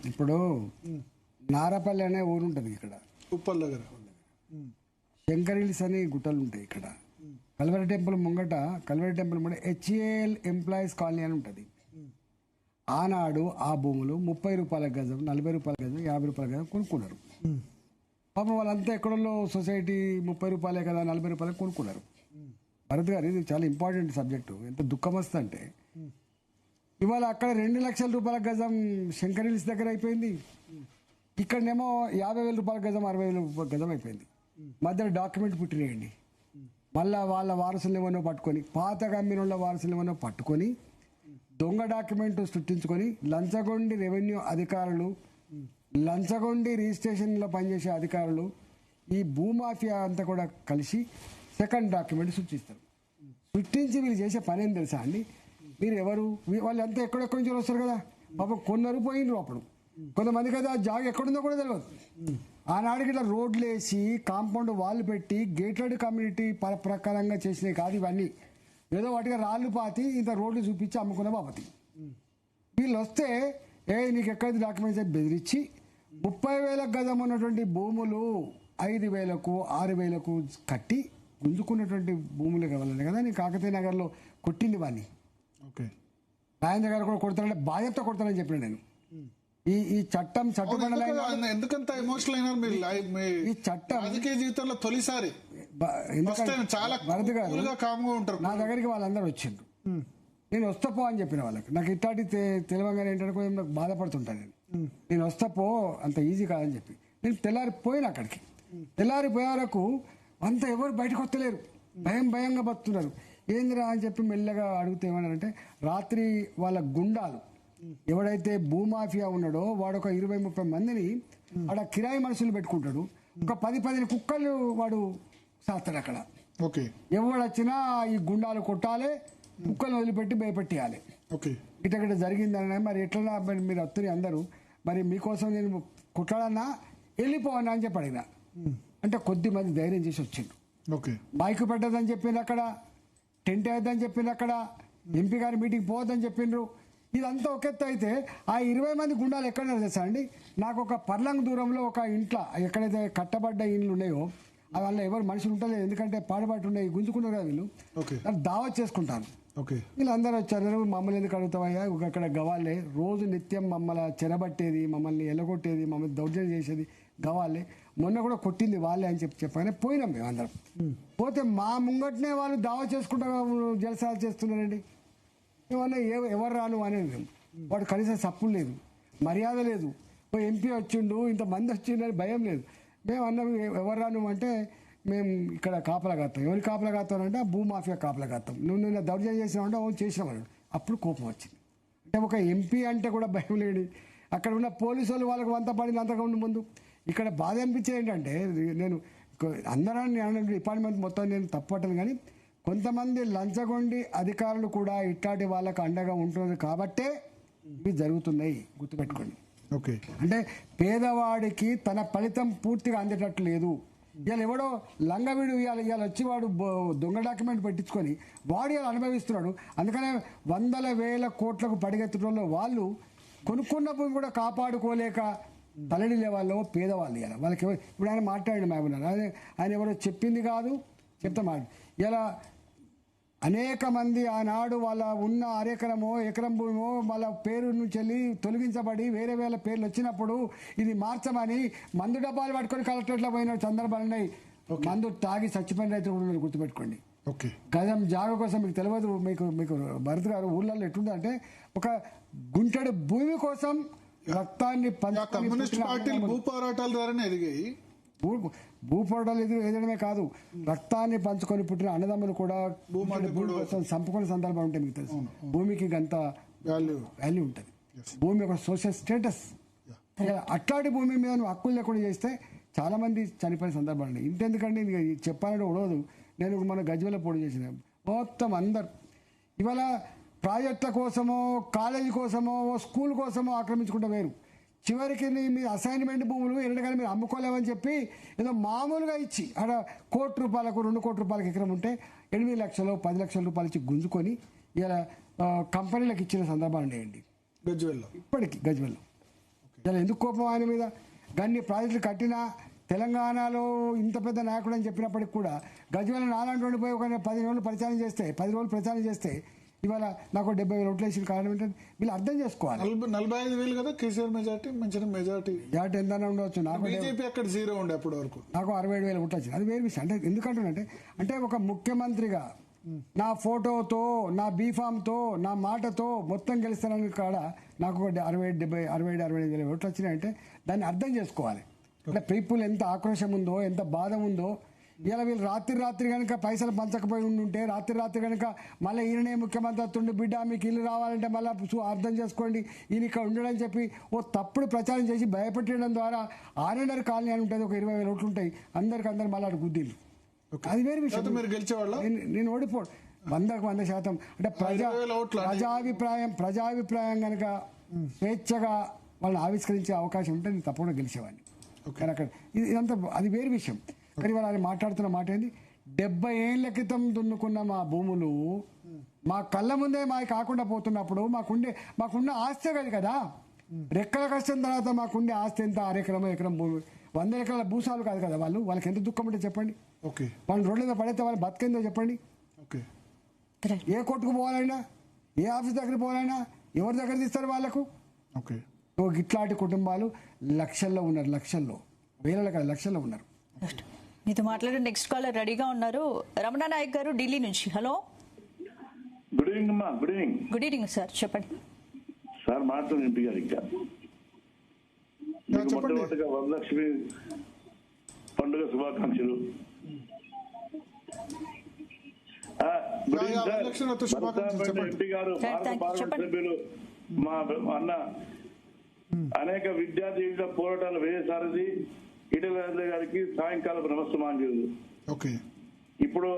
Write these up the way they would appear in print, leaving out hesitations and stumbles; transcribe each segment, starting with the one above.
ఇప్పుడు నారపల్లి అనే ఊరు ఉంటుంది ఇక్కడ, ఉప్పల్ దగ్గర. శంకర్ హిల్స్ అని గుట్టలు ఉంటాయి ఇక్కడ. కల్వరి టెంపుల్ ముంగట హెచ్ఏఎల్ ఎంప్లాయీస్ కాలనీ అని ఉంటుంది. ఆనాడు ఆ భూములు 30 రూపాయల గజం, 40 రూపాయల గజం, 50 రూపాయల గజం కొనుక్కున్నారు. పాపం వాళ్ళంతా ఎక్కడో సొసైటీ 30 రూపాయలే కదా 40 రూపాయలు కొనుక్కున్నారు. భరత్ గారు, ఇది చాలా ఇంపార్టెంట్ సబ్జెక్టు. ఎంత దుఃఖం వస్తుందంటే ఇవాళ అక్కడ 2 లక్షల రూపాయల గజం శంకర్ హిల్స్ దగ్గర అయిపోయింది. ఇక్కడనేమో 50,000 రూపాయల గజం, 60,000 రూపాయల గజం అయిపోయింది. మధ్యలో డాక్యుమెంట్ పుట్టినాయండి. మళ్ళా వాళ్ళ వారసులు ఏమన్నా పట్టుకొని, పాత గమ్మినుళ్ళ వారసులు ఏమన్నా పట్టుకొని దొంగ డాక్యుమెంట్ సృష్టించుకొని లంచగొండి రెవెన్యూ అధికారులు, లంచగొండి రిజిస్ట్రేషన్లో పనిచేసే అధికారులు, ఈ భూమాఫియా అంతా కూడా కలిసి సెకండ్ డాక్యుమెంట్ సృష్టిస్తారు. సృష్టించి వీళ్ళు చేసే పని ఏం తెలుసా అండి? మీరు ఎవరు? వాళ్ళు అంతా ఎక్కడెక్కడి నుంచి వస్తారు కదా, పాపం కొన్నరు పోయినరు. అప్పుడు కొంతమందికి అయితే ఆ జాగ ఎక్కడుందో కూడా తెలియదు. ఆనాడికి ఇట్లా రోడ్లు వేసి కాంపౌండ్ వాళ్ళు పెట్టి గేటెడ్ కమ్యూనిటీ ప్రకారంగా చేసినాయి కాదు ఇవన్నీ. ఏదో వాటిగా రాళ్ళు పాతి ఇంత రోడ్లు చూపించి అమ్ముకున్న బాపతి. వీళ్ళు వస్తే నీకు ఎక్కడైతే డాక్యుమెంట్స్ అయితే బెదిరించి 30,000 గజం ఉన్నటువంటి భూములు 5,000కు 6,000కు కట్టి గుంజుకున్నటువంటి భూములు కావాలని కదా నేను కాకతీయ నగర్లో కొట్టింది వాడిని. ఓకే, రాజేంద్ర గారు కూడా కొడతానంటే బాధ్యత కొడతానని చెప్పిన నేను. ఈ చట్టం ఎందుకంత ఎమోషనల్ అయినారు మీరు? ఈ చట్టం రాజకీయ జీవితంలో తొలిసారి చాలా కామ్గా ఉంటారు. నా దగ్గరికి వాళ్ళందరూ వచ్చిండ్రు. నేను వస్తాపో అని చెప్పిన వాళ్ళకి. నాకు ఇట్లాంటి తెలియగానే ఏంటంటే కొంచెం నాకు బాధపడుతుంటాను. నేను వస్తాపో అంత ఈజీ కాదని చెప్పి నేను తెల్లారిపోయిన అక్కడికి. తెల్లారిపోయే వరకు అంత ఎవరు బయటకు వస్తలేరు, భయంగా బతున్నారు. ఏందిరా అని చెప్పి మెల్లగా అడిగితే ఏమన్నారంటే, రాత్రి వాళ్ళ గుండాలు ఎవడైతే భూమాఫియా ఉన్నాడో వాడు ఒక 20-30 మందిని అక్కడ కిరాయి మనుషులు పెట్టుకుంటాడు. ఒక 10-15 కుక్కలు వాడు సాస్తాడు అక్కడ. ఓకే, ఎవడు వచ్చినా ఈ గుండాలు కొట్టాలి, కుక్కలను వదిలిపెట్టి భయపెట్టియాలి. ఓకే, ఇట్లా జరిగిందని. మరి ఎట్లా మీరు వస్తుంది అందరూ, మరి మీకోసం నేను కుట్టాలన్నా వెళ్ళిపోవన్నా అని చెప్పి అడిగిన. అంటే కొద్ది మంది ధైర్యం చేసి వచ్చిండ్రు. ఓకే, మైకు పెట్టదని చెప్పిండ్రు అక్కడ, టెంట్ వేద్దని చెప్పిండ్రు అక్కడ, ఎంపీ గారి మీటింగ్ పోవద్దని చెప్పిండ్రు. ఇదంతా ఒక ఎత్తు అయితే ఆ 20 మంది గుండాలు ఎక్కడ తెలుసా అండి? నాకు ఒక పర్లంగ్ దూరంలో ఒక ఇంట్లో ఎక్కడైతే కట్టబడ్డ ఇండ్లు ఉన్నాయో వాళ్ళ ఎవరు మనుషులు ఉంటలేదు, ఎందుకంటే పాడుబాటు ఉన్నాయి, గుంజుకున్నారు కదా వీళ్ళు. దావత్ చేసుకుంటాను. వీళ్ళందరూ వచ్చారు. మమ్మల్ని ఎందుకు అడుగుతావయ్యా, అక్కడ గవాలే రోజు నిత్యం మమ్మల్ని చెరబట్టేది, మమ్మల్ని ఎల్లగొట్టేది, మమ్మల్ని దౌర్జన్యం చేసేది గవాలే. మొన్న కూడా కొట్టింది వాళ్ళే అని చెప్పగానే పోయినాం మేము అందరం. పోతే మా ముంగట్నే వాళ్ళు దావా చేసుకుంటా జలసాలు చేస్తున్నారండి. ఏమన్నా ఎవరు రాను అనేది వాడు కనీసం సప్పులు లేదు, మర్యాద లేదు. ఎంపీ వచ్చిండు, ఇంతమంది వచ్చిండని భయం లేదు. మేము అన్నాం ఎవరు రాను అంటే, మేము ఇక్కడ కాపలా కాస్తాం. ఎవరి కాపలా కాస్తామంటే భూమాఫియా కాపలా కాస్తాం. నువ్వు దౌర్జన్యం చేసినావంటే అవును చేసినామన్నాడు. అప్పుడు కోపం వచ్చింది. అంటే ఒక ఎంపీ అంటే కూడా భయం లేడు. అక్కడ ఉన్న పోలీసు వాళ్ళు వాళ్ళకి వంత పడింది అంతకుండా ముందు. ఇక్కడ బాధ అనిపించేది ఏంటంటే, నేను అందరూ డిపార్ట్మెంట్ మొత్తం నేను తప్పట్టను, కానీ కొంతమంది లంచగొండి అధికారులు కూడా ఇట్లాంటి వాళ్ళకు అండగా ఉంటుంది కాబట్టే ఇవి జరుగుతున్నాయి, గుర్తుపెట్టుకోండి. ఓకే, అంటే పేదవాడికి తన ఫలితం పూర్తిగా అందేటట్టు లేదు. ఇవాళ ఎవడో లంగవీడు ఇవాళ వచ్చి వాడు దొంగ డాక్యుమెంట్ పెట్టించుకొని వాడు ఇలా అనుభవిస్తున్నాడు. అందుకనే 100,000 కోట్లకు పడిగెత్తడంలో వాళ్ళు కొనుక్కున్న భూమి కూడా కాపాడుకోలేక తలడిలే వాళ్ళు పేదవాళ్ళు. ఇలా వాళ్ళకి ఇప్పుడు ఆయన మాట్లాడిన మేమన్నారు, ఆయన ఎవరో చెప్పింది కాదు, చెప్తా మాట. ఇలా అనేక మంది ఆనాడు వాళ్ళ ఉన్న ఎకరం భూమో వాళ్ళ పేరు నుంచి వెళ్ళి తొలగించబడి వేరే పేర్లు వచ్చినప్పుడు ఇది మార్చమని మందు డబ్బాలు పట్టుకొని కలెక్టరేట్లో పోయిన సందర్భాలు ఉన్నాయి. మందు తాగి చచ్చిపోయిన రైతులు కూడా మీరు గుర్తుపెట్టుకోండి. గజం జాగ కోసం మీకు తెలియదు. మీకు భరత్ గారు ఊళ్ళల్లో ఎట్లుందంటే, ఒక గుంటెడు భూమి కోసం రక్తాన్ని భూ పోరాటాల ద్వారానే ఎదిగాయి. భూపోరాటాలు ఎదడమే కాదు, రక్తాన్ని పంచుకొని పుట్టిన అన్నదమ్ములు కూడా భూమి కోసం చంపుకునే సందర్భం ఉంటాయి. మీకు తెలుసు, భూమికి అంత వాల్యూ ఉంటుంది. భూమి ఒక సోషల్ స్టేటస్. అట్లాంటి భూమి మీద నువ్వు హక్కులు లేకుండా చేస్తే చాలా మంది చనిపోయిన సందర్భాలు ఉన్నాయి. ఇంతెందుకండి చెప్పాలంటే ఉడవదు. నేను మన గజ్వేల్లో పోటీ చేసిన మొత్తం అందరు ఇవాళ ప్రాజెక్టుల కోసమో కాలేజీ కోసమో స్కూల్ కోసమో ఆక్రమించుకుంటే వేరు. చివరికి మీ అసైన్మెంట్ భూములు ఎన్నడగానే మీరు అమ్ముకోలేమని చెప్పి ఏదో మామూలుగా ఇచ్చి అక్కడ ₹1 కోటి 2 కోట్ల రూపాయలకు ఎకరం ఉంటే 8 లక్షలు 10 లక్షల రూపాయలు ఇచ్చి గుంజుకొని ఇలా కంపెనీలకు ఇచ్చిన సందర్భాలు ఉన్నాయండి. గజ్వేల్లో ఇప్పటికి గజ్వెల్లో ఇలా ఎందుకు కోపం ఆయన మీద గన్ని ప్రాజెక్టులు కట్టినా తెలంగాణలో ఇంత పెద్ద నాయకుడు అని చెప్పినప్పటికి కూడా గజ్వేల్ నాలాంటి వాడిని పోయి ఒక 10 రోజులు ప్రచారం చేస్తే ఇవాళ నాకు 70,000 ఓట్లు వేసిన కారణం ఏంటంటే వీళ్ళు అర్థం చేసుకోవాలి. 45,000 కదా కేసీఆర్ మెజార్టీ, మంచి మెజార్టీ ఎంత ఉండవచ్చు. నాకు బీజేపీ అక్కడ 0 ఉండే అప్పటి వరకు, నాకు 67,000 ఓట్లు వచ్చింది. అది వేరే విషయం. అంటే ఎందుకంటే ఒక ముఖ్యమంత్రిగా నా ఫోటోతో, నా బీఫామ్తో, నా మాటతో మొత్తం గెలుస్తానని కాడ నాకు 65,000 ఓట్లు వచ్చినాయంటే దాన్ని అర్థం చేసుకోవాలి. అంటే పీపుల్ ఎంత ఆక్రోశం ఉందో, ఎంత బాధ ఉందో. ఇలా వీళ్ళు రాత్రి కనుక పైసలు పంచకపోయి ఉంటే, రాత్రి కనుక మళ్ళీ ఈయననే ముఖ్యమంత్రి వస్తుండే, బిడ్డ మీకు ఇల్లు రావాలంటే మళ్ళీ అర్థం చేసుకోండి, ఈయన ఇక్కడ ఉండడం చెప్పి ఓ తప్పుడు ప్రచారం చేసి భయపెట్టడం ద్వారా ఆర్ఎన్ఆర్ కాలనీ అని ఉంటుంది, ఒక 20,000 ఓట్లు ఉంటాయి, అందరు మళ్ళీ అటు గుద్దిలు. అది వేరే విషయం. మీరు గెలిచేవాళ్ళ, నేను ఓడిపోడు 100% అంటే ప్రజాభిప్రాయం కనుక స్వేచ్ఛగా వాళ్ళని ఆవిష్కరించే అవకాశం ఉంటే నేను తప్పకుండా గెలిచేవాడిని. కానీ అక్కడ ఇదంతా అది వేరే విషయం. కానీ వాళ్ళు మాట్లాడుతున్న మాట ఏంది, 70 ఏళ్ల క్రితం దున్నుకున్న మా భూములు మా కళ్ళ ముందే మాకు కాకుండా పోతున్నప్పుడు మాకున్న ఆస్తి కాదు కదా, రెక్కల కష్టం తర్వాత మాకుండే ఆస్తి ఎంత, 6 ఎకరం భూమి, 100 ఎకరాల భూసాలు కాదు కదా. వాళ్ళకి ఎంత దుఃఖం ఉంటే చెప్పండి. వాళ్ళు రోడ్ల మీద పడితే వాళ్ళు బతికేందో చెప్పండి. ఏ కోర్టుకు పోవాలైనా, ఏ ఆఫీస్ దగ్గర పోవాలైనా ఎవరి దగ్గర తీస్తారు వాళ్ళకు. ఇట్లాంటి కుటుంబాలు లక్షల్లో ఉన్నారు, వేలలో కాదు లక్షల్లో ఉన్నారు. మీతో మాట్లాడే నెక్స్ట్ కాలర్ రెడీగా ఉన్నారు. రమణ నాయక్ గారు ఢిల్లీ నుంచి. హలో, గుడ్ ఈవినింగ్ అమ్మా. గుడ్ ఈవినింగ్ సార్, చెప్పండి సార్. మాట్లాడు ఎంపీ గారు. ఇంకా మొట్టమొదటిగా వరలక్ష్మి పండుగ శుభాకాంక్షలు. ఎంపీ గారు, భారత పార్లమెంట్ సభ్యులు, మా అన్న అనేక విద్యార్థి పోరాటాలు వేసారది ఈటెల రాజేందర్ గారికి సాయంకాలం నమస్తమాంజలు. ఇప్పుడు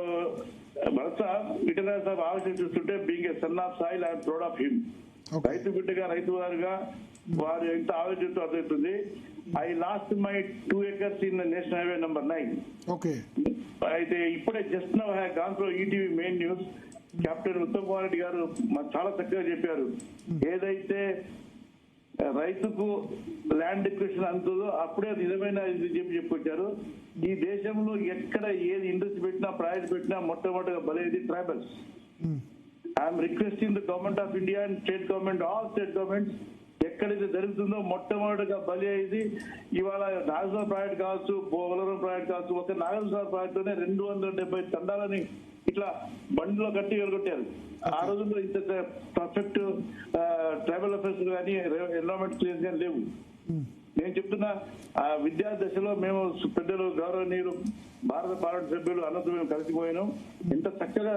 భరత్ ఈటెల రాజేందర్ ఆలోచన చూస్తుంటే, being a son of soil I'm proud of him. రైతు బిడ్డగా, రైతు వారుగా వారు ఎంత ఆలోచనతో అర్థమవుతుంది. I lost my 2 acres in national highway number 9. అయితే ఇప్పుడే just now have gone through ETV main news. Captain Uttam Kumar Reddy గారు చాలా చక్కగా చెప్పారు. ఏదైతే రైతుకు ల్యాండ్ ఎక్విజిషన్ అంతుందో అప్పుడే నిజమైన ఇది చెప్పుకొచ్చారు. ఈ దేశంలో ఎక్కడ ఏది ఇండస్ట్రీ పెట్టినా, ప్రాజెక్ట్ పెట్టినా మొట్టమొదటిగా బలేది tribals. I'm requesting the government of India and state government, all state governments, ఎక్కడైతే జరుగుతుందో మొట్టమొదటిగా బలి అయింది. ఇవాళ నాగేశ్వర ప్రాజెక్ట్ కావచ్చు, పోలవరం ప్రాజెక్ట్ కావచ్చు, ఒక నాగేశ్వర ప్రాజెక్ట్ లోనే 270 తండాలని ఇట్లా బండిలో కట్టి వెలుగొట్టారు. ఆ రోజుల్లో ఇంత పర్ఫెక్ట్ ట్రైబల్ అఫేర్స్ కానీ ఎన్విరాన్మెంట్ క్లియర్స్ కానీ లేవు. నేను చెప్తున్నా, ఆ విద్యా దశలో మేము పెద్దలు, గౌరవనీయులు, భారత పార్లమెంట్ సభ్యులు అన్నతో మేము కలిసిపోయినాం. ఎంత చక్కగా